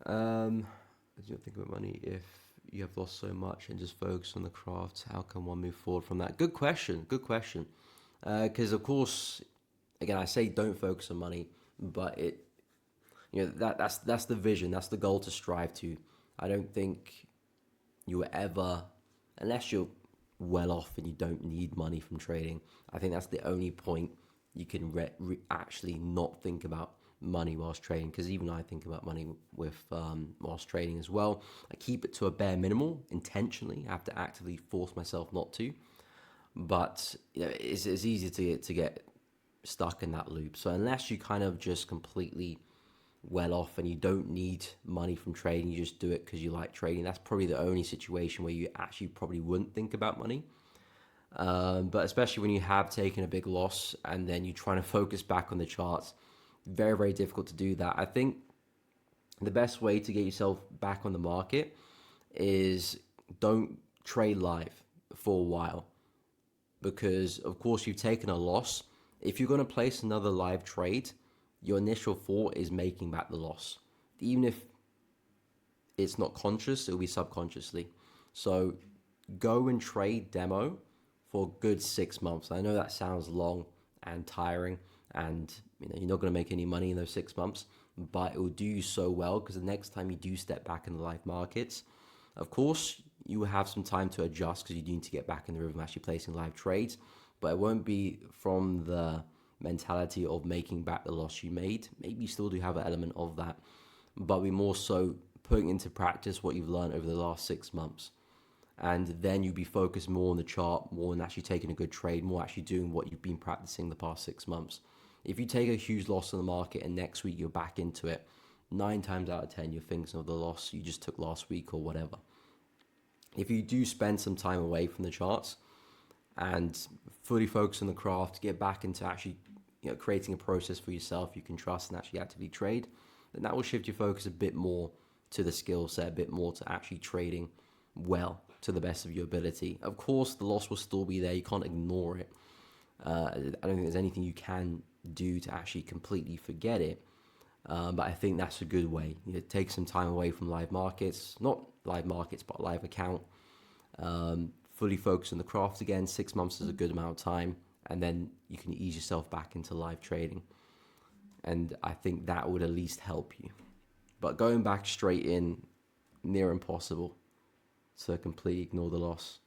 As you think about money, if you have lost so much and just focus on the craft, how can one move forward from that? Good question. Good question. Because of course, again, I say don't focus on money, but that's the vision, that's the goal to strive to. I don't think you will ever, unless you're well off and you don't need money from trading. I think that's the only point you can actually not think about money whilst trading. Because even I think about money with whilst trading as well. I keep it to a bare minimal intentionally. I have to actively force myself not to. But it's easy to get stuck in that loop. So unless you kind of just completely well off and you don't need money from trading, you just do it because you like trading. That's probably the only situation where you actually probably wouldn't think about money. But especially when you have taken a big loss and then you're trying to focus back on the charts, very, very difficult to do that. I think the best way to get yourself back on the market is don't trade live for a while because, of course, you've taken a loss. If you're going to place another live trade, your initial thought is making back the loss. Even if it's not conscious, it'll be subconsciously. So go and trade demo for a good 6 months. I know that sounds long and tiring, and you're not going to make any money in those 6 months, but it will do you so well because the next time you do step back in the live markets, of course, you will have some time to adjust because you do need to get back in the rhythm of actually placing live trades, but it won't be from the mentality of making back the loss you made. Maybe you still do have an element of that, but we more so putting into practice what you've learned over the last 6 months. And then you'll be focused more on the chart, more on actually taking a good trade, more actually doing what you've been practicing the past 6 months. If you take a huge loss in the market and next week you're back into it, 9 times out of 10, you're thinking of the loss you just took last week or whatever. If you do spend some time away from the charts and fully focus on the craft, get back into actually creating a process for yourself you can trust and actually actively trade, then that will shift your focus a bit more to the skill set, a bit more to actually trading well to the best of your ability. Of course, the loss will still be there. You can't ignore it. I don't think there's anything you can do to actually completely forget it. But I think that's a good way. Take some time away from live markets, not live markets, but live account. Fully focus on the craft again. 6 months is a good amount of time, and then you can ease yourself back into live trading. And I think that would at least help you. But going back straight in, near impossible to completely ignore the loss.